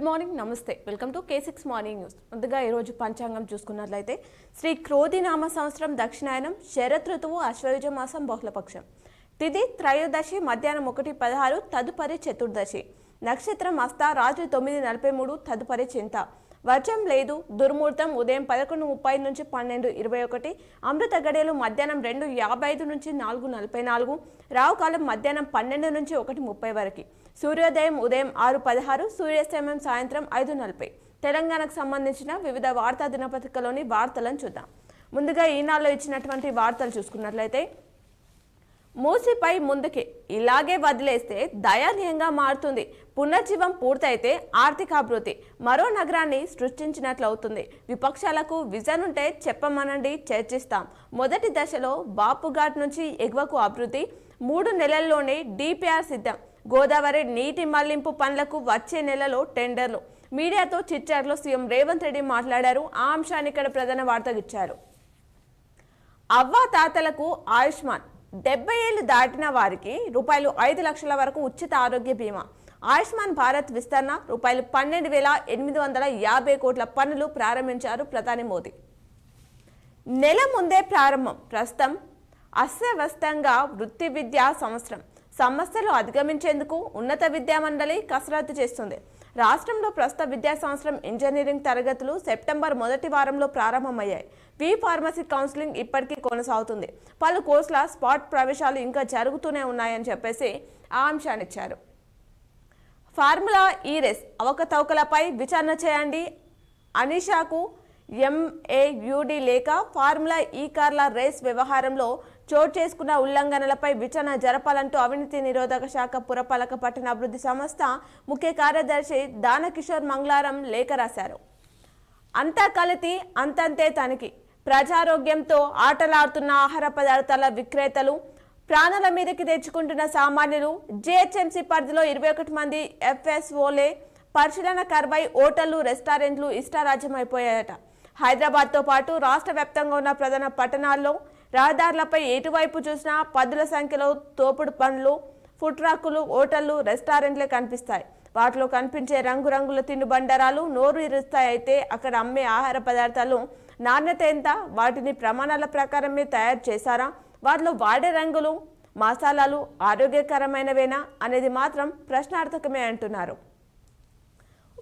Morning నమస్తే welcome to K6 morning news. ముందుగా ఈ రోజు పంచాంగం చూసుకున్నట్లయితే శ్రీ క్రోధినామ సంవత్సరం దక్షిణాయనం శరత్ ఋతువు అశ్వయుజ మాసం బహుళపక్షం తిథి త్రయోదశి మధ్యాహ్నం 1:16 తదుపరి చతుర్దశి నక్షత్రం హస్త రాత్రి 9:43 తదుపరి చింత వర్షం లేదు దుర్ముహూర్తం ఉదయం 11:30 నుంచి 12:21 అమృత గడియలు మధ్యాహ్నం 2:55 నుంచి 4:44 రావుకాలం మధ్యాహ్నం 12 నుంచి 1:30 వరకు సూర్యోదయం ఉదయం 6:16 సూర్యాస్తమయం సాయంత్రం 5:40 తెలంగాణకు సంబంధించిన వివిధ వార్తా దినపత్రికలోని వార్తలను చూద్దాం. ముందుగా ఈనాడులో ఇచ్చినటువంటి వార్తలు చూసుకున్నట్లయితే మూసిపై ముందుకే ఇలాగే వదిలేస్తే దయనీయంగా మారుతుంది. పునర్జీవం పూర్తయితే ఆర్థికాభివృద్ధి మరో నగరాన్ని సృష్టించినట్లు అవుతుంది. విపక్షాలకు విజన్ ఉంటే చెప్పమనండి, చర్చిస్తాం. మొదటి దశలో బాపుఘాట్ నుంచి ఎగువకు అభివృద్ధి 3 నెలల్లోనే డిపిఆర్ సిద్ధం. గోదావరి నీటి మళ్లింపు పనులకు వచ్చే నెలలో టెండర్లు. మీడియాతో చిట్చాట్లో సీఎం రేవంత్ రెడ్డి మాట్లాడారు. ఆ అంశాన్ని ఇక్కడ ప్రధాన వార్తగా ఇచ్చారు. అవ్వా తాతలకు ఆయుష్మాన్ 70 ఏళ్లు దాటిన వారికి రూపాయలు 5 లక్షల వరకు ఉచిత ఆరోగ్య బీమా. ఆయుష్మాన్ భారత్ విస్తరణ రూపాయలు 12,850 కోట్ల పనులు ప్రారంభించారు ప్రధాని మోదీ. నెల ముందే ప్రారంభం. ప్రస్తుతం అస్తవ్యస్తంగా వృత్తి విద్యా సంవత్సరం సమస్యలు అధిగమించేందుకు ఉన్నత విద్యా మండలి కసరత్తు చేస్తుంది. రాష్ట్రంలో ప్రస్తుత విద్యా సంవత్సరం ఇంజనీరింగ్ తరగతులు సెప్టెంబర్ మొదటి వారంలో ప్రారంభమయ్యాయి. ఫార్మసీ కౌన్సిలింగ్ ఇప్పటికీ కొనసాగుతుంది. పలు కోర్సుల స్పాట్ ప్రవేశాలు ఇంకా జరుగుతూనే ఉన్నాయని చెప్పేసి ఆ అంశాన్ని ఇచ్చారు. ఫార్ములా ఈ రేస్ అవకతవకలపై విచారణ చేయండి. అనిషాకు MAUD లేక ఫార్ములా ఈ కార్ల రేస్ వ్యవహారంలో చోటు చేసుకున్న ఉల్లంఘనలపై విచారణ జరపాలంటూ అవినీతి నిరోధక శాఖ పురపాలక పట్టణాభివృద్ధి సంస్థ ముఖ్య కార్యదర్శి దానకిషోర్ మంగళవారం లేఖ రాశారు. అంతా కలితి అంతంతే తనిఖీ. ప్రజారోగ్యంతో ఆటలాడుతున్న ఆహార పదార్థాల విక్రేతలు ప్రాణాల మీదకి తెచ్చుకుంటున్న సామాన్యులు GHMC పరిధిలో 21 మంది FSOలే పరిశీలన కర్వై హోటళ్లు రెస్టారెంట్లు ఇష్టారాజ్యమైపోయాయట. హైదరాబాద్తో పాటు రాష్ట్ర వ్యాప్తంగా ఉన్న ప్రధాన పట్టణాల్లో రహదారులపై ఎటువైపు చూసినా పదుల సంఖ్యలో తోపుడు పనులు ఫుడ్ ట్రక్కులు హోటళ్లు రెస్టారెంట్లే కనిపిస్తాయి. వాటిలో కనిపించే రంగురంగుల తినుబండారాలు నోరు ఇరుస్తాయి. అయితే అక్కడ అమ్మే ఆహార పదార్థాలు నాణ్యత ఎంత, వాటిని ప్రమాణాల ప్రకారమే తయారు చేశారా, వాటిలో వాడే రంగులు మసాలాలు ఆరోగ్యకరమైనవేనా అనేది మాత్రం ప్రశ్నార్థకమే అంటున్నారు.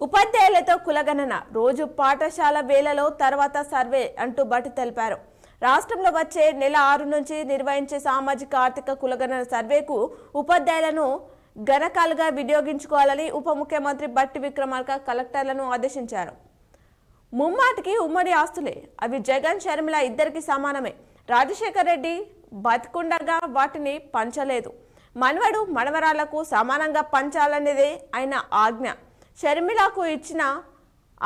ఉపాధ్యాయులతో కులగణన రోజు పాఠశాల వేళలో తర్వాత సర్వే అంటూ బట్టి తెలిపారు. రాష్ట్రంలో వచ్చే నెల 6 నుంచి నిర్వహించే సామాజిక ఆర్థిక కులగణన సర్వేకు ఉపాధ్యాయులను గణకాలుగా వినియోగించుకోవాలని ఉప ముఖ్యమంత్రి బట్టి విక్రమార్క కలెక్టర్లను ఆదేశించారు. ముమ్మాటికి ఉమ్మడి ఆస్తులే, అవి జగన్ షర్మిల ఇద్దరికి సమానమే. రాజశేఖర్ రెడ్డి బతికుండగా వాటిని పంచలేదు. మనవడు మనవరాళ్లకు సమానంగా పంచాలనేదే ఆయన ఆజ్ఞ. షర్మిలకు ఇచ్చిన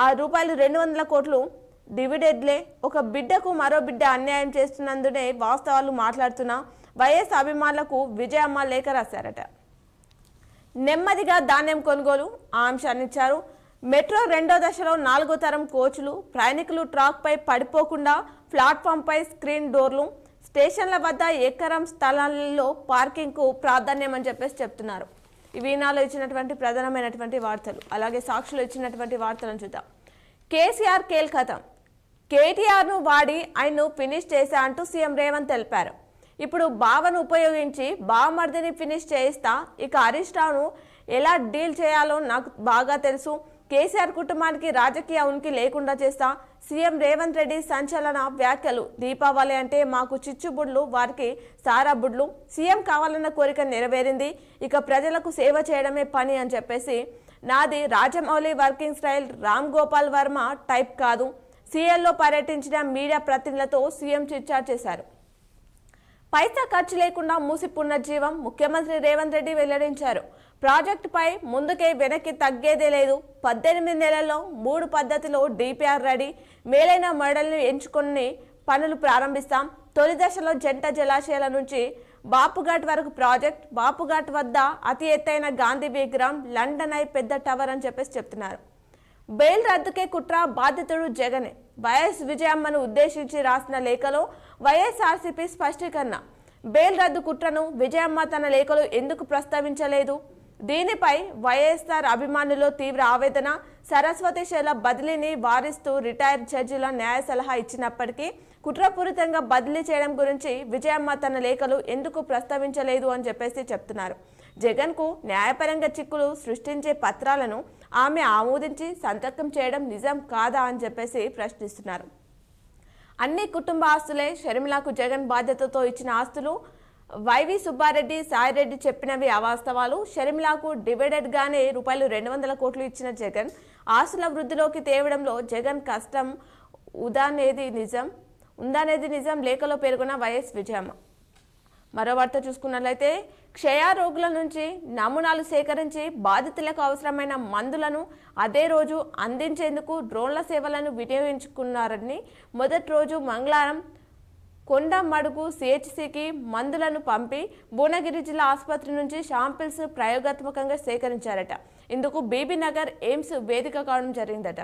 ఆ రూపాయలు 200 కోట్లు డివిడెండ్లే. ఒక బిడ్డకు మరో బిడ్డ అన్యాయం చేస్తున్నందునే వాస్తవాలు మాట్లాడుతున్న వైఎస్ అభిమానులకు విజయమ్మ లేఖ రాశారట. నెమ్మదిగా ధాన్యం కొనుగోలు ఆ అంశాన్ని ఇచ్చారు. మెట్రో 2వ దశలో 4వ తరం కోచ్లు ప్రయాణికులు ట్రాక్పై పడిపోకుండా ప్లాట్ఫామ్పై స్క్రీన్ డోర్లు, స్టేషన్ల వద్ద ఎకరం స్థలాల్లో పార్కింగ్కు ప్రాధాన్యం అని చెప్పేసి చెప్తున్నారు. ఇవి ఈనాడులో ఇచ్చినటువంటి ప్రధానమైనటువంటి వార్తలు. అలాగే సాక్షులు ఇచ్చినటువంటి వార్తలను చూద్దాం. కేసీఆర్ కేల్కతం. KTRను వాడి ఆయన్ను ఫినిష్ చేశా అంటూ సీఎం రేవంత్ తెలిపారు. ఇప్పుడు బావను ఉపయోగించి బావమర్దిని ఫినిష్ చేయిస్తా. ఇక హరీష్ రావును ఎలా డీల్ చేయాలో నాకు బాగా తెలుసు. కేసీఆర్ కుటుంబానికి రాజకీయ ఉనికి లేకుండా చేస్తా. సీఎం రేవంత్ రెడ్డి సంచలన వ్యాఖ్యలు. దీపావళి అంటే మాకు చిచ్చుబుడ్లు, వారికి సారాబుడ్లు. సీఎం కావాలన్న కోరిక నెరవేరింది. ఇక ప్రజలకు సేవ చేయడమే పని అని చెప్పేసి, నాది Rajamouli working style, Ram Gopal Varma type కాదు. సీఎల్లో పర్యటించిన మీడియా ప్రతినిధులతో సీఎం చిట్చాట్ చేశారు. పైసా ఖర్చు లేకుండా మూసి పునర్జీవం ముఖ్యమంత్రి రేవంత్ రెడ్డి వెల్లడించారు. ప్రాజెక్టుపై ముందుకే వెనక్కి తగ్గేదే లేదు. 18 నెలల్లో 3 పద్ధతిలో డిపిఆర్ రెడీ. మేలైన మోడల్ను ఎంచుకొని పనులు ప్రారంభిస్తాం. తొలి దశలో జంట జలాశయాల నుంచి బాపుఘాట్ వరకు ప్రాజెక్ట్. బాపుఘాట్ వద్ద అతి ఎత్తైన గాంధీ విగ్రహం, లండన్ ఐ పెద్ద టవర్ అని చెప్పేసి చెప్తున్నారు. బెయిల్ రద్దుకే కుట్ర, బాధితుడు జగనే. వైఎస్ విజయమ్మను ఉద్దేశించి రాసిన లేఖలో వైఎస్ఆర్సీపీ స్పష్టీకరణ. బెయిల్ రద్దు కుట్రను విజయమ్మ తన లేఖలో ఎందుకు ప్రస్తావించలేదు? దీనిపై వైఎస్ఆర్ అభిమానులు తీవ్ర ఆవేదన. సరస్వతి శైల బదిలీని వారిస్తూ రిటైర్డ్ జడ్జిల న్యాయ సలహా ఇచ్చినప్పటికీ కుట్రపూరితంగా బదిలీ చేయడం గురించి విజయమ్మ తన లేఖలు ఎందుకు ప్రస్తావించలేదు అని చెప్పేసి చెప్తున్నారు. జగన్ కు న్యాయపరంగా చిక్కులు సృష్టించే పత్రాలను ఆమె ఆమోదించి సంతకం చేయడం నిజం కాదా అని చెప్పేసి ప్రశ్నిస్తున్నారు. అన్ని కుటుంబ ఆస్తులే షర్మిలకు జగన్ బాధ్యతతో ఇచ్చిన ఆస్తులు. వైవి సుబ్బారెడ్డి, సాయిరెడ్డి చెప్పినవి అవాస్తవాలు. షర్మిలకు డివైడెడ్ గానే రూపాయలు 200 కోట్లు ఇచ్చిన జగన్ ఆస్తుల వృద్ధిలోకి తేవడంలో జగన్ కష్టం ఉందనేది నిజం లేఖలో పేర్కొన్న వైఎస్ విజయమ్మ. మరో వార్త చూసుకున్నట్లయితే క్షయ రోగుల నుంచి నమూనాలు సేకరించి బాధితులకు అవసరమైన మందులను అదే రోజు అందించేందుకు డ్రోన్ల సేవలను వినియోగించుకున్నారని మొదటి రోజు మంగళవారం కొండమడుగు సిహెచ్సికి మందులను పంపి భువనగిరి జిల్లా ఆసుపత్రి నుంచి శాంపిల్స్ ప్రయోగాత్మకంగా సేకరించారట. ఇందుకు బీబీనగర్ ఎయిమ్స్ వేదిక కావడం జరిగిందట.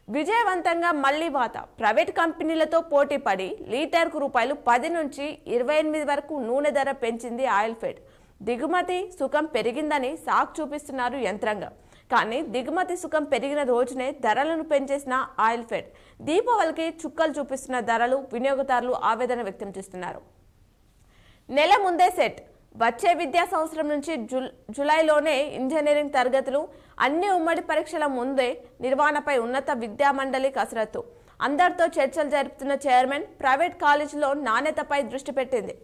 విజయవంతంగా మళ్లీ వాత ప్రైవేట్ కంపెనీలతో పోటీ పడి లీటర్కు రూపాయలు 10 నుంచి 28 వరకు నూనె ధర పెంచింది ఆయిల్ ఫెడ్. దిగుమతి సుఖం పెరిగిందని సాకు చూపిస్తున్నారు యంత్రాంగం. కానీ దిగుమతి సుఖం పెరిగిన రోజునే ధరలను పెంచేసిన ఆయిల్ ఫెడ్ దీపావళికి చుక్కలు చూపిస్తున్న ధరలు వినియోగదారులు ఆవేదన వ్యక్తం చేస్తున్నారు. నెల ముందే సెట్ వచ్చే విద్యా సంవత్సరం నుంచి జూలైలోనే ఇంజనీరింగ్ తరగతులు. అన్ని ఉమ్మడి పరీక్షల ముందే నిర్వహణపై ఉన్నత విద్యా మండలి కసరత్తు. అందరితో చర్చలు జరుపుతున్న చైర్మన్ ప్రైవేట్ కాలేజీలో నాణ్యతపై దృష్టి పెట్టింది.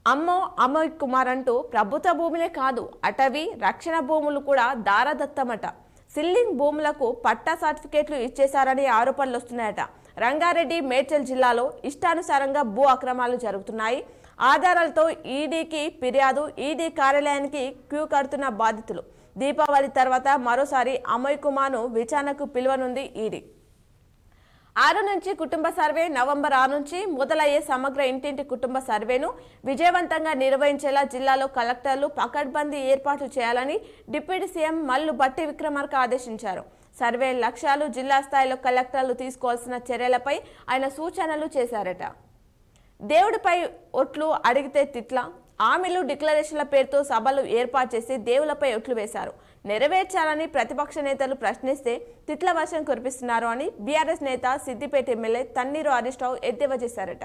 అమోయ్ కుమార్ అంటూ ప్రభుత్వ భూములే కాదు అటవీ రక్షణ భూములు కూడా దారదత్తమట. సిల్లింగ్ భూములకు పట్టా సర్టిఫికేట్లు ఇచ్చేశారని ఆరోపణలు వస్తున్నాయట. రంగారెడ్డి, మేడ్చల్ జిల్లాలో ఇష్టానుసారంగా భూ అక్రమాలు జరుగుతున్నాయి. ఆధారాలతో ఈడీకి ఫిర్యాదు. ఈడీ కార్యాలయానికి క్యూ కడుతున్న బాధితులు. దీపావళి తర్వాత మరోసారి అమోయ్ కుమార్ను విచారణకు పిలువనుంది ఈడీ. 6 నుంచి కుటుంబ సర్వే. నవంబర్ 6 నుంచి మొదలయ్యే సమగ్ర ఇంటింటి కుటుంబ సర్వేను విజయవంతంగా నిర్వహించేలా జిల్లాలో కలెక్టర్లు పకడ్బందీ ఏర్పాట్లు చేయాలని డిప్యూటీ సీఎం మల్లు భట్టి విక్రమార్క ఆదేశించారు. సర్వే లక్ష్యాలు, జిల్లా స్థాయిలో కలెక్టర్లు తీసుకోవాల్సిన చర్యలపై ఆయన సూచనలు చేశారట. దేవుడిపై ఒట్లు అడిగితే తిట్ల. హామీలు, డిక్లరేషన్ల పేరుతో సభలు ఏర్పాటు చేసి దేవులపై ఒట్లు వేశారు. నెరవేర్చాలని ప్రతిపక్ష నేతలు ప్రశ్నిస్తే తిట్ల వర్షం కురిపిస్తున్నారు అని బీఆర్ఎస్ నేత సిద్దిపేట ఎమ్మెల్యే తన్నీరు హరీష్ రావు ఎద్దేవా చేశారట.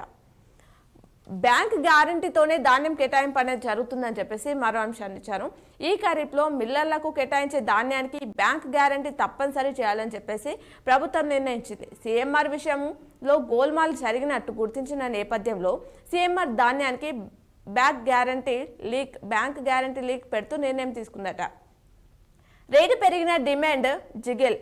బ్యాంక్ గ్యారంటీతోనే ధాన్యం కేటాయింపు అనేది జరుగుతుందని చెప్పేసి మరో అంశాన్ని ఇచ్చారు. ఈ ఖరీఫ్లో మిల్లర్లకు కేటాయించే ధాన్యానికి బ్యాంక్ గ్యారంటీ తప్పనిసరి చేయాలని చెప్పేసి ప్రభుత్వం నిర్ణయించింది. సీఎంఆర్ విషయంలో గోల్మాల్ జరిగినట్టు గుర్తించిన నేపథ్యంలో సీఎంఆర్ ధాన్యానికి బ్యాంక్ గ్యారంటీ లీక్ పెడుతూ నిర్ణయం తీసుకుందట. రేటు పెరిగిన డిమాండ్ జిగెల్.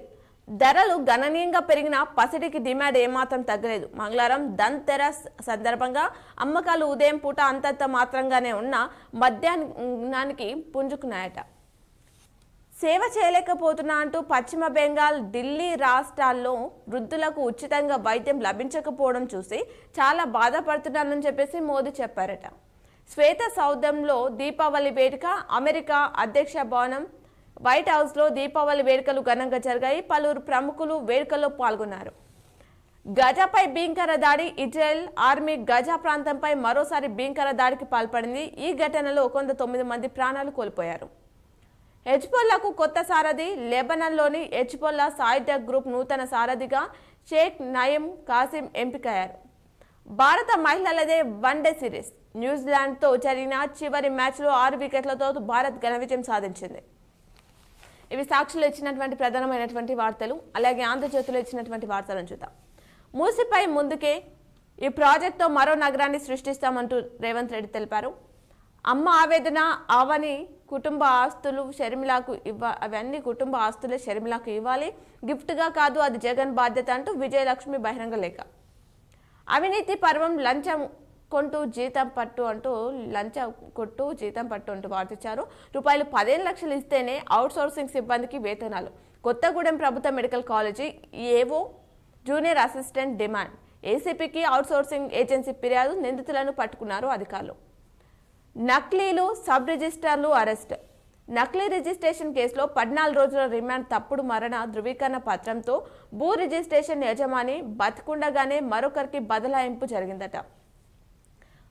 ధరలు గణనీయంగా పెరిగిన పసిడికి డిమాండ్ ఏమాత్రం తగ్గలేదు. మంగళవారం ధన్తెరస్ సందర్భంగా అమ్మకాలు ఉదయం పూట అంతంత మాత్రంగానే ఉన్న మధ్యాహ్నానికి పుంజుకున్నాయట. సేవ చేయలేకపోతున్నా అంటూ పశ్చిమ బెంగాల్, ఢిల్లీ రాష్ట్రాల్లో వృద్ధులకు ఉచితంగా వైద్యం లభించకపోవడం చూసి చాలా బాధపడుతున్నానని చెప్పేసి మోదీ చెప్పారట. శ్వేత సౌధంలో దీపావళి వేడుక. అమెరికా అధ్యక్ష భవనం వైట్ హౌస్లో దీపావళి వేడుకలు ఘనంగా జరిగాయి. పలువురు ప్రముఖులు వేడుకల్లో పాల్గొన్నారు. గజాపై భీకర దాడి. ఇజ్రాయెల్ ఆర్మీ గజా ప్రాంతంపై మరోసారి భీకర దాడికి పాల్పడింది. ఈ ఘటనలో 109 మంది ప్రాణాలు కోల్పోయారు. హెజ్బొల్లాకు కొత్త సారథి. లెబనాన్లోని హెజ్బొల్లా సాయుధ గ్రూప్ నూతన సారథిగా షేక్ నయీం కాసిం ఎంపికయ్యారు. భారత మహిళలదే వన్డే సిరీస్. న్యూజిలాండ్తో జరిగిన చివరి మ్యాచ్లో 6 వికెట్లతో భారత్ ఘన విజయం సాధించింది. ఇవి సాక్షులు ఇచ్చినటువంటి ప్రధానమైనటువంటి వార్తలు. అలాగే ఆంధ్రజ్యోతిలో ఇచ్చినటువంటి వార్తలను చూద్దాం. మూసిపై ముందుకే ఈ ప్రాజెక్టుతో మరో నగరాన్ని సృష్టిస్తామంటూ రేవంత్ రెడ్డి తెలిపారు. అమ్మ ఆవేదన. అవని కుటుంబ ఆస్తులు షర్మిలకు అవన్నీ కుటుంబ ఆస్తులే షర్మిలకు ఇవ్వాలి, గిఫ్ట్గా కాదు, అది జగన్ బాధ్యత అంటూ విజయలక్ష్మి బహిరంగ లేఖ. అవినీతి పర్వం. లంచం కొంటూ జీతం పట్టు అంటూ వార్తించారు. రూపాయలు 15 లక్షలు ఇస్తేనే అవుట్సోర్సింగ్ సిబ్బందికి వేతనాలు. కొత్తగూడెం ప్రభుత్వ medical college AO junior assistant demand. ఏసీపీకి అవుట్సోర్సింగ్ ఏజెన్సీ ఫిర్యాదు. నిందితులను పట్టుకున్నారు అధికారులు. నకిలీలు, సబ్ రిజిస్ట్రార్లు అరెస్ట్. నకిలీ రిజిస్ట్రేషన్ కేసులో 14 రోజుల రిమాండ్. తప్పుడు మరణ ధృవీకరణ పత్రంతో భూ రిజిస్ట్రేషన్ యజమాని బతికుండగానే మరొకరికి బదలాయింపు జరిగిందట.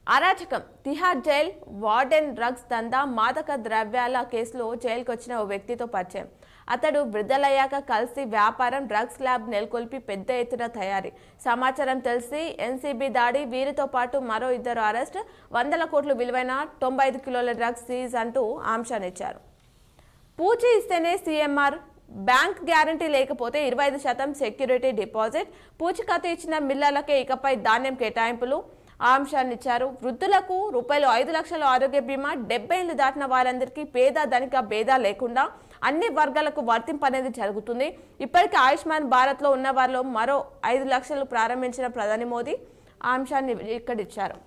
అరాచకం తిహార్ జైల్ వార్డెన్ డ్రగ్స్ దందా మాదక ద్రవ్యాల కేసులో జైలుకు వచ్చిన ఓ వ్యక్తితో పరిచయం. అతడు విడుదలయ్యాక కలిసి వ్యాపారం డ్రగ్స్ ల్యాబ్ నెలకొల్పి పెద్ద ఎత్తున తయారీ. సమాచారం తెలిసి ఎన్సీబీ దాడి, వీరితో పాటు మరో 2 అరెస్ట్, 100 కోట్లు విలువైన 95 కిలోల డ్రగ్స్ సీజ్ అంటూ ఆంక్షనిచ్చారు. పూచి ఇస్తేనే సీఎంఆర్, బ్యాంక్ గ్యారంటీ లేకపోతే 25% సెక్యూరిటీ డిపాజిట్, పూచికత్తు ఇచ్చిన మిల్లర్లకే ఇకపై ధాన్యం కేటాయింపులు ఆంశాన్నిచ్చారు. వృద్ధులకు ₹5 లక్షల ఆరోగ్య బీమా, 70 ఏళ్లు దాటిన వారందరికీ పేద ధనిక భేదా లేకుండా అన్ని వర్గాలకు వర్తింపనేది జరుగుతుంది. ఇప్పటికే ఆయుష్మాన్ భారత్ లో ఉన్న వారిలో మరో 5 లక్షలు ప్రారంభించిన ప్రధాని మోదీ ఆంశాన్ని ఇక్కడిచ్చారు.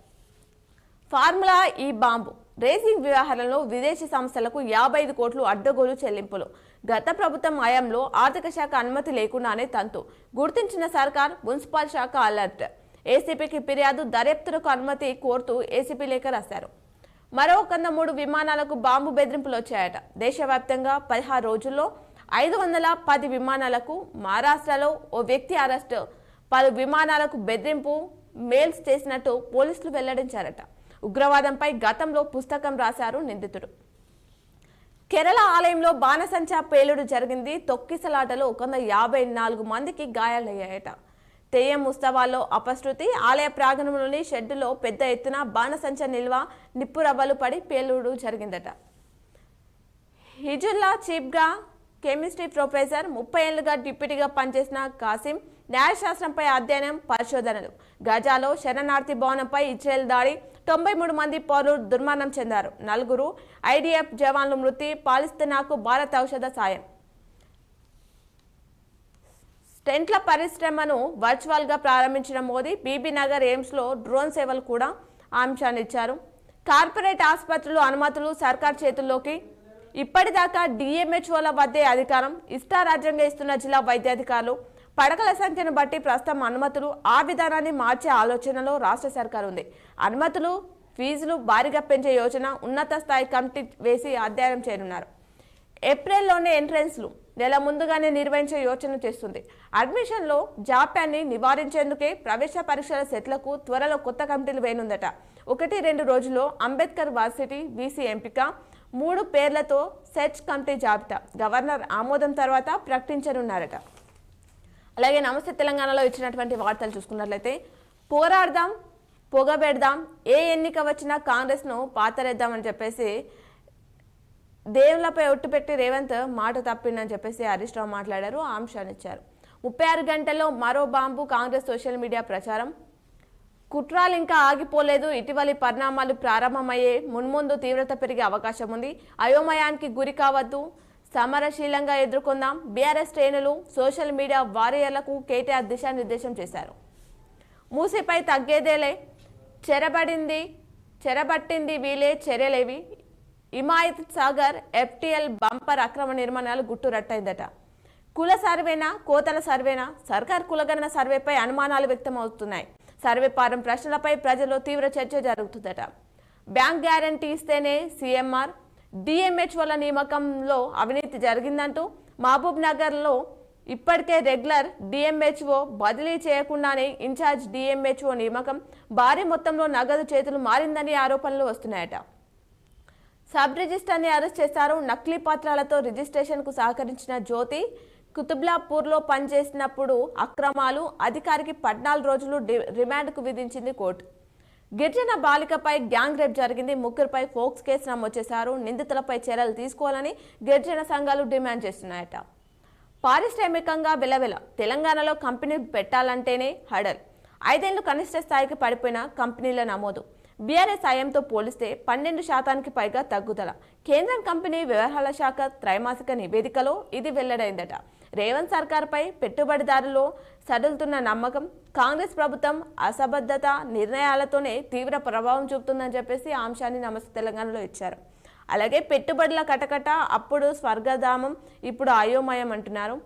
ఫార్ములా ఈ బాంబు రేసింగ్ వ్యవహారంలో విదేశీ సంస్థలకు 55 కోట్లు అడ్డగోలు చెల్లింపులు. గత ప్రభుత్వం హయాంలో ఆర్థిక శాఖ అనుమతి లేకుండానే తంతు గుర్తించిన సర్కార్, మున్సిపల్ శాఖ అలర్ట్. ఏసీపీకి ఫిర్యాదు, దర్యాప్తులకు అనుమతి కోరుతూ ఏసీపీ లేఖ రాశారు. మరో 3 విమానాలకు బాంబు బెదిరింపులు వచ్చాయట. దేశవ్యాప్తంగా 16 రోజుల్లో 510 విమానాలకు, మహారాష్ట్రలో ఓ వ్యక్తి అరెస్టు, పలు విమానాలకు బెదిరింపు మెయిల్స్ చేసినట్టు పోలీసులు వెల్లడించారట. ఉగ్రవాదంపై గతంలో పుస్తకం రాశారు నిందితుడు. కేరళ ఆలయంలో బాణసంచా పేలుడు జరిగింది. తొక్కిసలాటలో 154 మందికి గాయాలయ్యాయట. తెయ్యం ఉత్సవాల్లో అపశృతి, ఆలయ ప్రాంగణంలోని షెడ్డులో పెద్ద ఎత్తున బాణసంచ నిల్వ, నిప్పురవ్వలు పడి పేలుడు జరిగిందట. హిజుల్లా చీఫ్గా కెమిస్ట్రీ ప్రొఫెసర్, 30 ఏళ్లుగా డిప్యూటీగా పనిచేసిన కాసిం, న్యాయశాస్త్రంపై అధ్యయనం, పరిశోధనలు. గజాలో శరణార్థి భవనంపై ఇజ్రాయెల్ దాడి, 93 మంది పౌరులు దుర్మరణం చెందారు. 4 ఐడిఎఫ్ జవాన్లు మృతి. పాలస్తీనాకు భారత ఔషధ సాయం. టెంట్ల పరిశ్రమను వర్చువల్ గా ప్రారంభించిన మోదీ, బీబీనగర్ ఎయిమ్స్ లో డ్రోన్ సేవలు కూడా ఆంక్షనిచ్చారు. కార్పొరేట్ ఆసుపత్రులు అనుమతులు సర్కార్ చేతుల్లోకి. ఇప్పటిదాకా డిఎంహెచ్ఓల వద్దే అధికారం, ఇష్టారాజ్యంగా ఇస్తున్న జిల్లా వైద్యాధికారులు. పడకల సంఖ్యను బట్టి ప్రస్తుతం అనుమతులు, ఆ విధానాన్ని మార్చే ఆలోచనలో రాష్ట్ర సర్కార్ ఉంది. అనుమతులు, ఫీజులు భారీగా పెంచే యోచన, ఉన్నత స్థాయి కమిటీ వేసి అధ్యయనం చేయనున్నారు. ఏప్రిల్లోనే ఎంట్రెన్స్లు నెల ముందుగానే నిర్వహించే యోచన చేస్తుంది. అడ్మిషన్లో జాప్యాన్ని నివారించేందుకే ప్రవేశ పరీక్షల సెట్లకు త్వరలో కొత్త కమిటీలు వేయనుందట. 1-2 రోజుల్లో అంబేద్కర్ వర్సిటీ వీసీ ఎంపిక, 3 పేర్లతో సెర్చ్ కమిటీ జాబితా గవర్నర్ ఆమోదం తర్వాత ప్రకటించనున్నారట. అలాగే నమస్తే తెలంగాణలో ఇచ్చినటువంటి వార్తలు చూసుకున్నట్లయితే, పోరాడదాం, పొగబెడదాం, ఏ ఎన్నిక వచ్చినా కాంగ్రెస్ను పాతరేద్దామని చెప్పేసి దేవుళ్లపై ఒట్టుపెట్టి రేవంత్ మాట తప్పిందని చెప్పేసి హరీష్ రావు మాట్లాడారు. ఆంక్షనిచ్చారు. 36 గంటల్లో మరో బాంబు, కాంగ్రెస్ సోషల్ మీడియా ప్రచారం. కుట్రాలు ఇంకా ఆగిపోలేదు. ఇటీవలి పరిణామాలు ప్రారంభమయ్యే మున్ముందు తీవ్రత పెరిగే అవకాశం ఉంది. అయోమయానికి గురి కావద్దు, సమరశీలంగా ఎదుర్కొందాం. బీఆర్ఎస్ శ్రేణులు, సోషల్ మీడియా వారియర్లకు కేటీఆర్ దిశానిర్దేశం చేశారు. మూసిపై తగ్గేదేలే, చెరబట్టింది వీలే చర్యలేవి. హిమాయత్ సాగర్ ఎఫ్టీఎల్ బంపర్ అక్రమ నిర్మాణాలు గుట్టురట్టయిందట. కుల సర్వేనా, కోతల సర్వేనా? సర్కార్ కులగణన సర్వేపై అనుమానాలు వ్యక్తమవుతున్నాయి. సర్వే పారం ప్రశ్నలపై ప్రజల్లో తీవ్ర చర్చ జరుగుతుందట. బ్యాంక్ గ్యారంటీ ఇస్తేనే సీఎంఆర్, డిఎంహెచ్ఓల నియామకంలో అవినీతి జరిగిందంటూ మహబూబ్ నగర్లో ఇప్పటికే రెగ్యులర్ డిఎంహెచ్ఓ బదిలీ చేయకుండానే ఇన్ఛార్జ్ డిఎంహెచ్ఓ నియామకం, భారీ మొత్తంలో నగదు చేతులు మారిందని ఆరోపణలు వస్తున్నాయట. సబ్ రిజిస్టర్ని అరెస్ట్ చేశారు. నకిలీ పత్రాలతో రిజిస్ట్రేషన్ కు సహకరించిన జ్యోతి, కుతుబ్లాపూర్లో పనిచేసినప్పుడు అక్రమాలు, అధికారికి 14 రోజులు రిమాండ్కు విధించింది కోర్టు. గిరిజన బాలికపై గ్యాంగ్ రేప్ జరిగింది. 3పై ఫోక్స్ కేసు నమోదు చేశారు. నిందితులపై చర్యలు తీసుకోవాలని గిరిజన సంఘాలు డిమాండ్ చేస్తున్నాయట. పారిశ్రామికంగా వెలవెల తెలంగాణలో కంపెనీ పెట్టాలంటేనే హడల్. 5 ఏళ్లు కనిష్ట స్థాయికి పడిపోయిన కంపెనీల నమోదు. బీఆర్ఎస్ హయాంతో పోలిస్తే 12% పైగా తగ్గుదల. కేంద్రం కంపెనీ వ్యవహారాల శాఖ త్రైమాసిక నివేదికలో ఇది వెల్లడైందట. రేవంత్ సర్కార్పై పెట్టుబడిదారుల్లో సడులుతున్న నమ్మకం, కాంగ్రెస్ ప్రభుత్వం అసబద్ధత నిర్ణయాలతోనే తీవ్ర ప్రభావం చూపుతుందని చెప్పేసి అంశాన్ని నమస్తే తెలంగాణలో ఇచ్చారు. అలాగే పెట్టుబడుల కటకట, అప్పుడు స్వర్గధామం, ఇప్పుడు అయోమయం అంటున్నారు.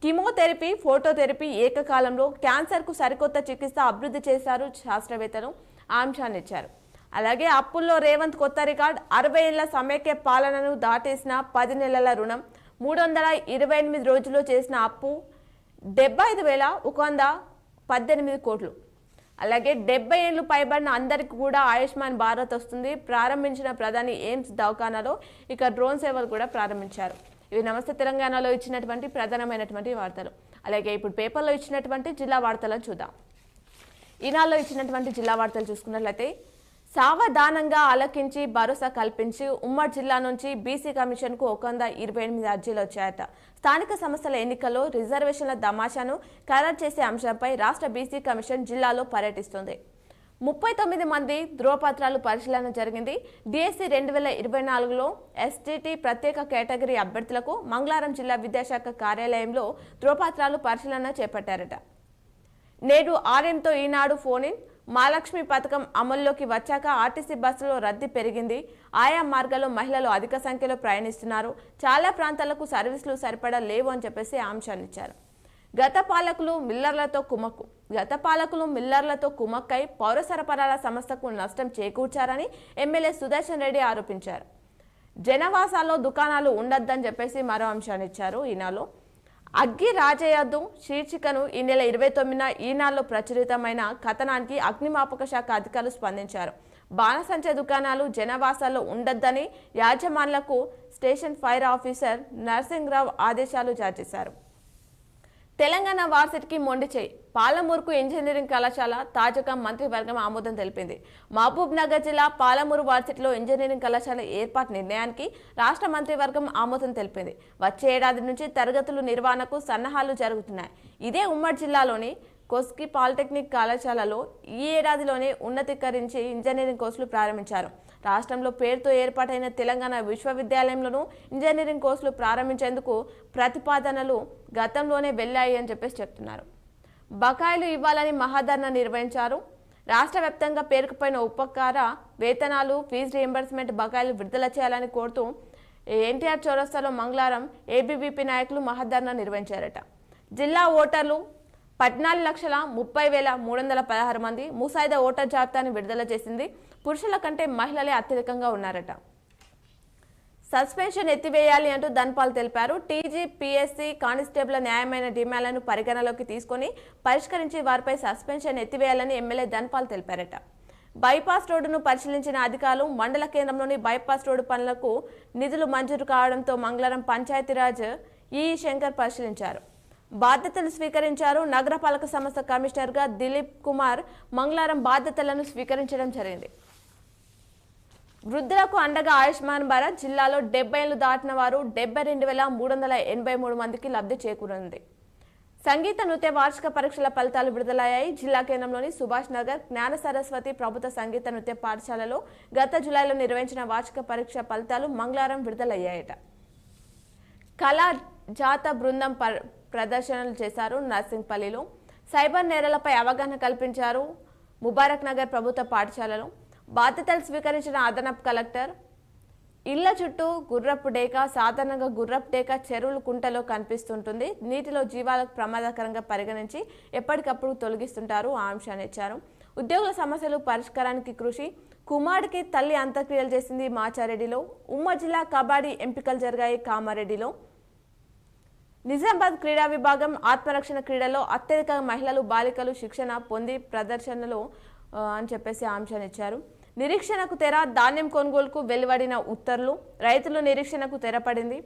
కీమోథెరపీ, ఫోటోథెరపీ ఏకకాలంలో క్యాన్సర్కు సరికొత్త చికిత్స అభివృద్ధి చేశారు శాస్త్రవేత్తలు. అంశాన్ని ఇచ్చారు. అలాగే అప్పుల్లో రేవంత్ కొత్త రికార్డ్, 60 ఏళ్ల సమైక్య పాలనను దాటేసిన 10 నెలల రుణం, 328 రోజుల్లో చేసిన అప్పు 75,118 కోట్లు. అలాగే 70 ఏళ్లు పైబడిన అందరికీ కూడా ఆయుష్మాన్ భారత్ వస్తుంది. ప్రారంభించిన ప్రధాని ఎయిమ్స్ దవాఖానాలో ఇక డ్రోన్ సేవలు కూడా ప్రారంభించారు. ఇవి నమస్తే తెలంగాణలో ఇచ్చినటువంటి ప్రధానమైనటువంటి వార్తలు. అలాగే ఇప్పుడు పేపర్లో ఇచ్చినటువంటి జిల్లా వార్తలను చూద్దాం. ఈనాడులో ఇచ్చినటువంటి జిల్లా వార్తలు చూసుకున్నట్లయితే సావధానంగా ఆలకించి భరోసా కల్పించి ఉమ్మడి జిల్లా నుంచి బీసీ కమిషన్కు 128 అర్జీలు వచ్చాయట. స్థానిక సంస్థల ఎన్నికల్లో రిజర్వేషన్ల దమాషాను ఖరారు చేసే అంశంపై రాష్ట్ర బీసీ కమిషన్ జిల్లాలో పర్యటిస్తుంది. 39 మంది ధ్రువపత్రాలు పరిశీలన జరిగింది. డిఎస్సి 2024లో ఎస్టీటీ ప్రత్యేక కేటగిరీ అభ్యర్థులకు మంగళవారం జిల్లా విద్యాశాఖ కార్యాలయంలో ధ్రువపత్రాలు పరిశీలన చేపట్టారట. నేడు ఆర్యంతో ఈనాడు ఫోన్ ఇన్ మహాలక్ష్మి పథకం అమల్లోకి వచ్చాక ఆర్టీసీ బస్సులో రద్దీ పెరిగింది. ఆయా మార్గాల్లో మహిళలు అధిక సంఖ్యలో ప్రయాణిస్తున్నారు. చాలా ప్రాంతాలకు సర్వీసులు సరిపడా లేవు అని చెప్పేసి ఆంక్షాన్నిచ్చారు. గత పాలకులు మిల్లర్లతో కుమ్మక్కై పౌర సరఫరాల సంస్థకు నష్టం చేకూర్చారని ఎమ్మెల్యే సుదర్శన్ రెడ్డి ఆరోపించారు. జనవాసాల్లో దుకాణాలు ఉండొద్దని చెప్పేసి మరో అంశాన్నిచ్చారు. ఈనాలో అగ్గి రాజయాదు శీర్షికను ఈ నెల 29న ఈనాడులో ప్రచురితమైన కథనానికి అగ్నిమాపక శాఖ అధికారులు స్పందించారు. బాణసంచ దుకాణాలు జనవాసాల్లో ఉండొద్దని యాజమాన్లకు స్టేషన్ ఫైర్ ఆఫీసర్ నరసింహరావు ఆదేశాలు జారీ చేశారు. తెలంగాణ వార్సిటీకి మొండి చేయి. పాలమూరుకు ఇంజనీరింగ్ కళాశాల తాజాగా మంత్రివర్గం ఆమోదం తెలిపింది. మహబూబ్ నగర్ జిల్లా పాలమూరు వార్సిటీలో ఇంజనీరింగ్ కళాశాల ఏర్పాటు నిర్ణయానికి రాష్ట్ర మంత్రివర్గం ఆమోదం తెలిపింది. వచ్చే ఏడాది నుంచి తరగతులు నిర్వహణకు సన్నాహాలు జరుగుతున్నాయి. ఇదే ఉమ్మడి జిల్లాలోని కొస్కి పాలిటెక్నిక్ కళాశాలలో ఈ ఏడాదిలోనే ఉన్నతీకరించి ఇంజనీరింగ్ కోర్సులు ప్రారంభించారు. రాష్ట్రంలో పేరుతో ఏర్పాటైన తెలంగాణ విశ్వవిద్యాలయంలోనూ ఇంజనీరింగ్ కోర్సులు ప్రారంభించేందుకు ప్రతిపాదనలు గతంలోనే వెళ్లాయి అని చెప్పేసి చెప్తున్నారు. బకాయిలు ఇవ్వాలని మహాధర్నా నిర్వహించారు. రాష్ట్ర వ్యాప్తంగా పేరుకుపోయిన ఉపకార వేతనాలు, ఫీజు రీయింబర్స్మెంట్ బకాయిలు విడుదల చేయాలని కోరుతూ ఎన్టీఆర్ చౌరస్తాలో మంగళవారం ఏబీవీపీ నాయకులు మహాధర్నా నిర్వహించారట. జిల్లా ఓటర్లు 14,30,316 మంది ముసాయిదా ఓటర్ జాబితాను విడుదల చేసింది. పురుషుల కంటే మహిళలే అత్యధికంగా ఉన్నారట. సస్పెన్షన్ ఎత్తివేయాలి అంటూ ధన్పాల్ తెలిపారు. టీజీ, పీఎస్సీ కానిస్టేబుల్ న్యాయమైన డిమాండ్లను పరిగణలోకి తీసుకుని పరిష్కరించి వారిపై సస్పెన్షన్ ఎత్తివేయాలని ఎమ్మెల్యే ధన్పాల్ తెలిపారట. బైపాస్ రోడ్డును పరిశీలించిన అధికారులు మండల కేంద్రంలోని బైపాస్ రోడ్డు పనులకు నిధులు మంజూరు కావడంతో మంగళవారం పంచాయతీరాజ్ ఈ శంకర్ పరిశీలించారు. బాధ్యతలు స్వీకరించారు. నగరపాలక సంస్థ కమిషనర్గా దిలీప్ కుమార్ మంగళవారం బాధ్యతలను స్వీకరించడం జరిగింది. వృద్ధులకు అండగా ఆయుష్మాన్ భారత్ జిల్లాలో 70 ఏళ్లు దాటిన వారు 72,383 మందికి లబ్ధి చేకూరింది. సంగీత నృత్య వార్షిక పరీక్షల ఫలితాలు విడుదలయ్యాయి. జిల్లా కేంద్రంలోని సుభాష్ నగర్ జ్ఞాన సరస్వతి ప్రభుత్వ సంగీత నృత్య పాఠశాలలో గత జూలైలో నిర్వహించిన వార్షిక పరీక్ష ఫలితాలు మంగళవారం విడుదలయ్యాయట. కళా జాత బృందం ప్రదర్శనలు చేశారు. నర్సింగ్పల్లిలో సైబర్ నేరాలపై అవగాహన కల్పించారు. ముబారక్ నగర్ ప్రభుత్వ పాఠశాలలో బాధ్యతలు స్వీకరించిన అదనపు కలెక్టర్ ఇళ్ల చుట్టూ గుర్రపు డేక. సాధారణంగా గుర్రపు డేక చెరువులు, కుంటలో కనిపిస్తుంటుంది. నీటిలో జీవాలకు ప్రమాదకరంగా పరిగణించి ఎప్పటికప్పుడు తొలగిస్తుంటారు. ఆ అంశాన్ని ఇచ్చారు. ఉద్యోగుల సమస్యలు పరిష్కారానికి కృషి. కుమారుడికి తల్లి అంత్యక్రియలు చేసింది మాచారెడ్డిలో. ఉమ్మడి జిల్లా కబడ్డీ ఎంపికలు జరిగాయి కామారెడ్డిలో. నిజామాబాద్ క్రీడా విభాగం ఆత్మరక్షణ క్రీడలో అత్యధిక మహిళలు, బాలికలు శిక్షణ పొంది ప్రదర్శనలు అని చెప్పేసి అంశాన్ని ఇచ్చారు. నిరీక్షణకు తెర. ధాన్యం కొనుగోలుకు వెలువడిన ఉత్తర్వులు. రైతులు నిరీక్షణకు తెరపడింది.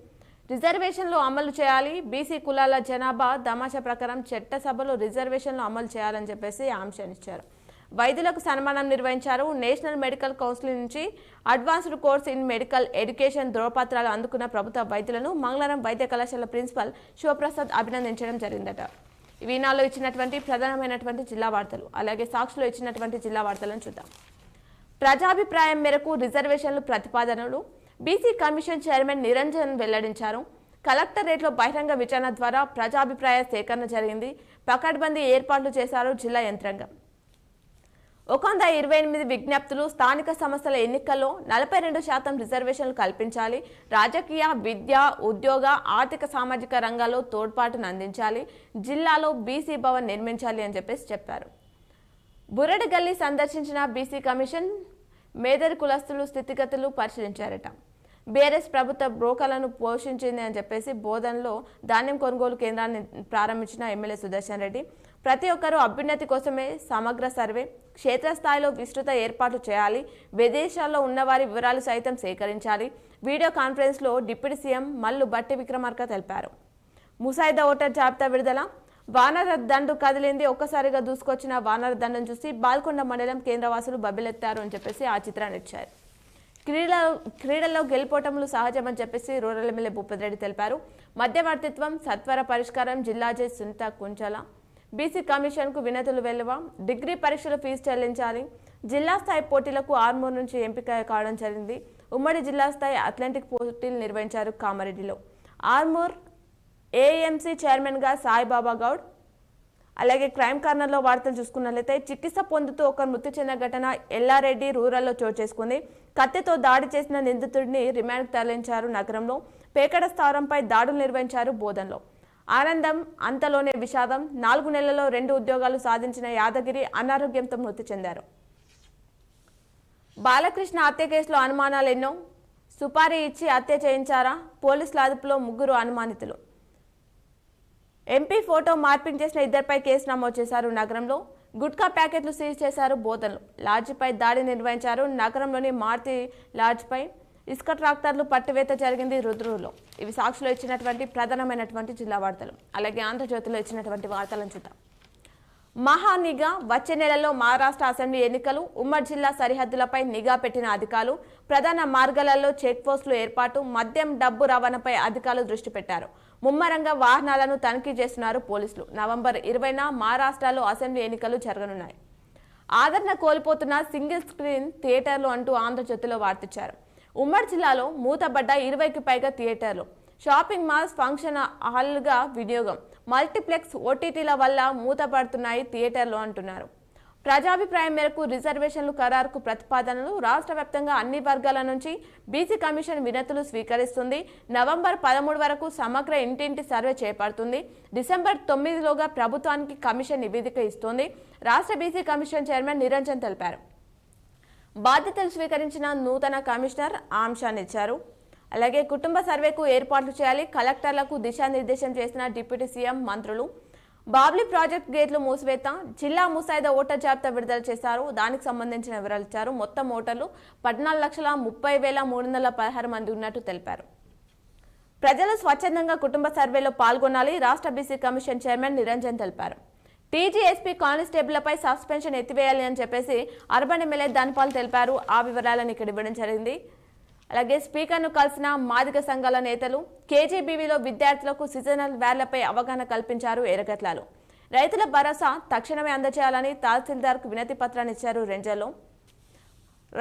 రిజర్వేషన్లు అమలు చేయాలి. బీసీ కులాల జనాభా దమాషా ప్రకారం చట్టసభలో రిజర్వేషన్లు అమలు చేయాలని చెప్పేసి అంశాన్ని ఇచ్చారు. వైద్యులకు సన్మానం నిర్వహించారు. నేషనల్ మెడికల్ కౌన్సిల్ నుంచి advanced course in medical education ధ్రువపత్రాలు అందుకున్న ప్రభుత్వ వైద్యులను మంగళవారం వైద్య కళాశాల ప్రిన్సిపల్ శివప్రసాద్ అభినందించడం జరిగిందట. వీనాలో ఇచ్చినటువంటి ప్రధానమైనటువంటి జిల్లా వార్తలు. అలాగే సాక్షిలో ఇచ్చినటువంటి జిల్లా వార్తలను చూద్దాం. ప్రజాభిప్రాయం మేరకు రిజర్వేషన్లు ప్రతిపాదనలు బీసీ కమిషన్ చైర్మన్ నిరంజన్ వెల్లడించారు. కలెక్టరేట్లో బహిరంగ విచారణ ద్వారా ప్రజాభిప్రాయ సేకరణ జరిగింది. పకడ్బందీ ఏర్పాట్లు చేశారు జిల్లా యంత్రాంగం. 128 విజ్ఞప్తులు. స్థానిక సంస్థల ఎన్నికల్లో 42% రిజర్వేషన్లు కల్పించాలి. రాజకీయ, విద్య, ఉద్యోగ, ఆర్థిక, సామాజిక రంగాల్లో తోడ్పాటును అందించాలి. జిల్లాలో బీసీ భవన్ నిర్మించాలి అని చెప్పేసి చెప్పారు. బురడగల్లి సందర్శించిన బీసీ కమిషన్ మేదరి కులస్తులు స్థితిగతులు పరిశీలించారట. బీఆర్ఎస్ ప్రభుత్వ బ్రోకర్లను పోషించింది అని చెప్పేసి బోధనలో ధాన్యం కొనుగోలు కేంద్రాన్ని ప్రారంభించిన ఎమ్మెల్యే సుదర్శన్ రెడ్డి ప్రతి ఒక్కరూ అభ్యున్నతి కోసమే సమగ్ర సర్వే క్షేత్రస్థాయిలో విస్తృత ఏర్పాట్లు చేయాలి, విదేశాల్లో ఉన్నవారి వివరాలు సైతం సేకరించాలి. వీడియో కాన్ఫరెన్స్లో డిప్యూటీ సీఎం మల్లు బట్టి విక్రమార్క తెలిపారు. ముసాయిదా ఓటర్ జాబితా విడుదల వానర దండు కదిలింది. ఒక్కసారిగా దూసుకొచ్చిన వానర దండను చూసి బాల్కొండ మండలం కేంద్రవాసులు బబ్బెలెత్తారు అని చెప్పేసి ఆ చిత్రాన్ని ఇచ్చారు. క్రీడల్లో గెలుపోటములు సహజమని చెప్పేసి రూరల్ ఎమ్మెల్యే భూపతి రెడ్డి తెలిపారు. మధ్యవర్తిత్వం సత్వర పరిష్కారం జిల్లా జడ్జి సునీత కుంచాల బీసీ కమిషన్కు వినతులు వెలువ డిగ్రీ పరీక్షల ఫీజు చెల్లించాలి. జిల్లా స్థాయి పోటీలకు ఆర్మూర్ నుంచి ఎంపిక కావడం జరిగింది. ఉమ్మడి జిల్లా స్థాయి అథ్లెటిక్ పోటీలు నిర్వహించారు కామారెడ్డిలో. ఆర్మూర్ ఏఎంసీ చైర్మన్గా సాయిబాబా గౌడ్. అలాగే క్రైమ్ కార్నర్లో వార్తలు చూసుకున్నట్లయితే చికిత్స పొందుతూ ఒక మృతి చెందిన ఘటన ఎల్లారెడ్డి రూరల్లో చోటు చేసుకుంది. కత్తితో దాడి చేసిన నిందితుడిని రిమాండ్కు తరలించారు నగరంలో. పేకడ స్థావరంపై దాడులు నిర్వహించారు బోధన్లో. ఆనందం అంతలోనే విషాదం. 4 నెలల్లో 2 ఉద్యోగాలు సాధించిన యాదగిరి అనారోగ్యంతో మృతి చెందారు. బాలకృష్ణ హత్య కేసులో అనుమానాలు ఎన్నో. సుపారీ ఇచ్చి హత్య చేయించారా? పోలీసుల అదుపులో 3 అనుమానితులు. ఎంపీ ఫోటో మార్పింగ్ చేసిన 2పై కేసు నమోదు చేశారు నగరంలో. గుట్కా ప్యాకెట్లు సీజ్ చేశారు బోధన్లు. లాడ్జిపై దాడి నిర్వహించారు. నగరంలోని మారుతి లాడ్జిపై ఇసుక ట్రాక్టర్లు పట్టివేత జరిగింది రుద్రూరులో. ఇవి సాక్షిలో ఇచ్చినటువంటి ప్రధానమైనటువంటి జిల్లా వార్తలు. అలాగే ఆంధ్రజ్యోతిలో ఇచ్చినటువంటి వార్తలను చూద్దాం. మహానిఘా వచ్చే నెలలో మహారాష్ట్ర అసెంబ్లీ ఎన్నికలు. ఉమ్మడి జిల్లా సరిహద్దులపై నిఘా పెట్టిన అధికారులు. ప్రధాన మార్గాలలో చెక్ పోస్టులు ఏర్పాటు. మద్యం డబ్బు రవాణాపై అధికారులు దృష్టి పెట్టారు. ముమ్మరంగా వాహనాలను తనిఖీ చేస్తున్నారు పోలీసులు. నవంబర్ 20న మహారాష్ట్రలో అసెంబ్లీ ఎన్నికలు జరగనున్నాయి. ఆదరణ కోల్పోతున్న సింగిల్ స్క్రీన్ థియేటర్లు అంటూ ఆంధ్రజ్యోతిలో వార్తిచ్చారు. ఉమ్మడి జిల్లాలో మూతబడ్డ 20కి పైగా థియేటర్లు, షాపింగ్ మాల్స్, ఫంక్షన్ హాల్గా వినియోగం, మల్టీప్లెక్స్, ఓటీటీల వల్ల మూతపడుతున్నాయి థియేటర్లు అంటున్నారు. ప్రజాభిప్రాయం మేరకు రిజర్వేషన్లు ఖరారుకు ప్రతిపాదనలు. రాష్ట్ర వ్యాప్తంగా అన్ని వర్గాల నుంచి బీసీ కమిషన్ వినతులు స్వీకరిస్తుంది. నవంబర్ 13 వరకు సమగ్ర ఇంటింటి సర్వే చేపడుతుంది. డిసెంబర్ 9లోగా ప్రభుత్వానికి కమిషన్ నివేదిక ఇస్తోంది. రాష్ట్ర బీసీ కమిషన్ చైర్మన్ నిరంజన్ తెలిపారు. బాధ్యతలు స్వీకరించిన నూతన కమిషనర్ ఆ అంశాన్ని ఇచ్చారు. అలాగే కుటుంబ సర్వేకు ఏర్పాట్లు చేయాలి. కలెక్టర్లకు దిశానిర్దేశం చేసిన డిప్యూటీ సీఎం మంత్రులు. బాబ్లీ ప్రాజెక్ట్ గేట్లు మూసివేత. జిల్లా ముసాయిదా ఓటర్ జాబితా విడుదల చేశారు. దానికి సంబంధించిన వివరాలు ఇచ్చారు. మొత్తం ఓటర్లు 14,30,316 మంది ఉన్నట్టు తెలిపారు. ప్రజలు స్వచ్ఛందంగా కుటుంబ సర్వేలో పాల్గొనాలి. రాష్ట్ర బీసీ కమిషన్ చైర్మన్ నిరంజన్ తెలిపారు. టీజీఎస్పీ కానిస్టేబుళ్లపై సస్పెన్షన్ ఎత్తివేయాలి అని చెప్పేసి అర్బన్ ఎమ్మెల్యే ధన్పాల్ తెలిపారు. ఆ వివరాలను ఇక్కడ ఇవ్వడం జరిగింది. అలాగే స్పీకర్ను కలిసిన మాదిగ సంఘాల నేతలు. కేజీబీవీలో విద్యార్థులకు సీజనల్ వ్యాన్లపై అవగాహన కల్పించారు ఎరగట్లలో. రైతుల భరోసా తక్షణమే అందజేయాలని తహసీల్దార్కు వినతి పత్రాన్ని ఇచ్చారు రెంజల్లో.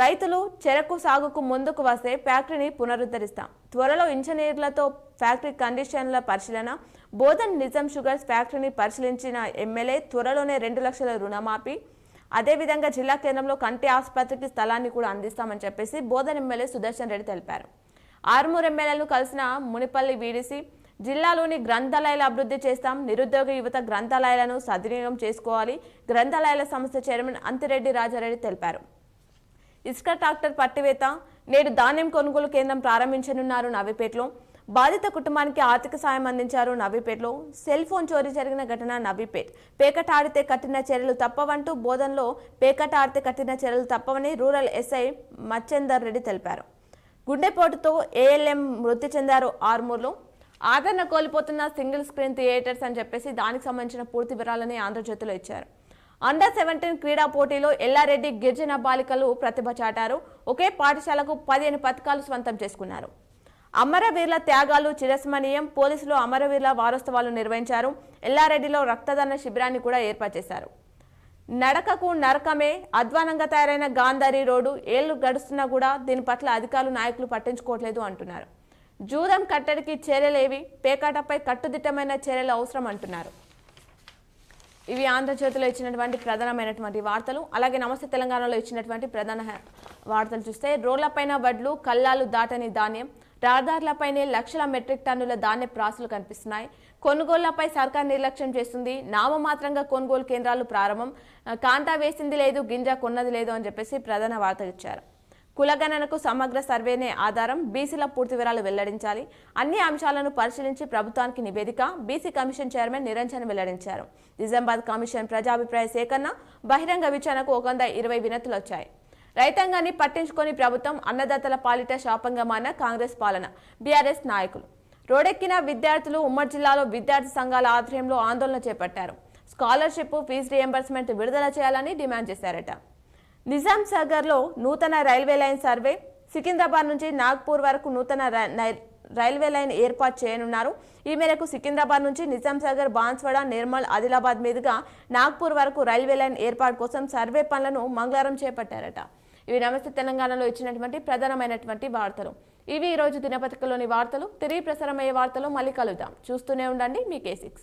రైతులు చెరకు సాగుకు ముందుకు వస్తే ఫ్యాక్టరీని పునరుద్ధరిస్తాం. త్వరలో ఇంజనీర్లతో ఫ్యాక్టరీ కండిషన్ల పరిశీలన. బోధన్ నిజాం షుగర్స్ ఫ్యాక్టరీని పరిశీలించిన ఎమ్మెల్యే. త్వరలోనే 2 లక్షల రుణమాఫీ. అదేవిధంగా జిల్లా కేంద్రంలో కంటి ఆసుపత్రికి స్థలాన్ని కూడా అందిస్తామని చెప్పేసి బోధన్ ఎమ్మెల్యే సుదర్శన్ రెడ్డి తెలిపారు. ఆర్మూర్ ఎమ్మెల్యేలను కలిసిన మునిపల్లి వీడిసి. జిల్లాలోని గ్రంథాలయాల అభివృద్ధి చేస్తాం. నిరుద్యోగ యువత గ్రంథాలయాలను సద్వినియోగం చేసుకోవాలి. గ్రంథాలయాల సంస్థ చైర్మన్ అంతిరెడ్డి రాజారెడ్డి తెలిపారు. ఇసుక ట్రాక్టర్ పట్టివేత. నేడు ధాన్యం కొనుగోలు కేంద్రం ప్రారంభించనున్నారు నవీపేటలో. బాధిత కుటుంబానికి ఆర్థిక సాయం అందించారు నవీపేటలో. సెల్ ఫోన్ చోరీ జరిగిన ఘటన నవీపేట్. పేకట ఆడితే కఠిన చర్యలు తప్పవంటూ బోధన్లో పేకట ఆడితే కఠిన చర్యలు తప్పవని రూరల్ ఎస్ఐ మచ్చేందర్ రెడ్డి తెలిపారు. గుండెపోటుతో ఏఎల్ఎం మృతి చెందారు ఆర్మూర్లో. ఆదరణ కోల్పోతున్న సింగిల్ స్క్రీన్ థియేటర్స్ అని చెప్పేసి దానికి సంబంధించిన పూర్తి వివరాలని ఆంధ్రజ్యోతిలో ఇచ్చారు. అండర్ 17 క్రీడా పోటీలో ఎల్లారెడ్డి గిరిజన బాలికలు ప్రతిభ చాటారు. ఒకే పాఠశాలకు 15 పథకాలు స్వంతం చేసుకున్నారు. అమరవీరుల త్యాగాలు చిరస్మరణీయం. పోలీసులు అమరవీరుల వారోత్సవాలు నిర్వహించారు. ఎల్లారెడ్డిలో రక్తదాన శిబిరాన్ని కూడా ఏర్పాటు చేశారు. నడకకు నరకమే. అధ్వానంగా తయారైన గాంధారి రోడ్డు. ఏళ్లు గడుస్తున్నా కూడా దీని పట్ల అధికారులు నాయకులు పట్టించుకోవట్లేదు అంటున్నారు. జూదం కట్టడికి చర్యలేవి. పేకాటపై కట్టుదిట్టమైన చర్యలు అవసరం అంటున్నారు. ఇవి ఆంధ్రజ్యోతిలో ఇచ్చినటువంటి ప్రధానమైనటువంటి వార్తలు. అలాగే నమస్తే తెలంగాణలో ఇచ్చినటువంటి ప్రధాన వార్తలు చూస్తే రోడ్లపైన వడ్లు, కల్లాలు దాటని ధాన్యం. రహదారులపైనే లక్షల మెట్రిక్ టన్నుల ధాన్య ప్రాసులు కనిపిస్తున్నాయి. కొనుగోళ్లపై సర్కార్ నిర్లక్ష్యం చేస్తుంది. నామమాత్రంగా కొనుగోలు కేంద్రాలు ప్రారంభం. కాంటా వేసింది లేదు, గింజ కొన్నది లేదు అని చెప్పేసి ప్రధాన వార్త ఇచ్చారు. కులగణనకు సమగ్ర సర్వేనే ఆధారం, బీసీల పూర్తి వివరాలు వెల్లడించాలి. అన్ని అంశాలను పరిశీలించి ప్రభుత్వానికి నివేదిక బీసీ కమిషన్ చైర్మన్ నిరంజన్ వెల్లడించారు. నిజామాబాద్ కమిషన్ ప్రజాభిప్రాయ సేకరణ, బహిరంగ విచారణకు 120 వినతులు వచ్చాయి. రైతాంగాన్ని పట్టించుకొని ప్రభుత్వం అన్నదాతల పాలిట శాపంగమాన కాంగ్రెస్ పాలన. బీఆర్ఎస్ నాయకులు రోడెక్కిన విద్యార్థులు ఉమ్మడి జిల్లాలో విద్యార్థి సంఘాల ఆధ్వర్యంలో ఆందోళన చేపట్టారు. స్కాలర్షిప్, ఫీజు రియంబర్స్మెంట్ విడుదల చేయాలని డిమాండ్ చేశారట. నిజాం సాగర్లో నూతన రైల్వే లైన్ సర్వే, సికింద్రాబాద్ నుంచి నాగ్పూర్ వరకు నూతన రైల్వే లైన్ ఏర్పాటు చేయనున్నారు. ఈ మేరకు సికింద్రాబాద్ నుంచి నిజాం సాగర్, బాన్స్వాడ, నిర్మల్, ఆదిలాబాద్ మీదుగా నాగ్పూర్ వరకు రైల్వే లైన్ ఏర్పాటు కోసం సర్వే పనులను మంగళవారం చేపట్టారట. ఇవి నమస్తే తెలంగాణలో ఇచ్చినటువంటి ప్రధానమైనటువంటి వార్తలు. ఇవి ఈరోజు దినపత్రికలోని వార్తలు. తిరిగి ప్రసారమయ్యే వార్తలు మళ్ళీ కలుద్దాం. చూస్తూనే ఉండండి మీ K6.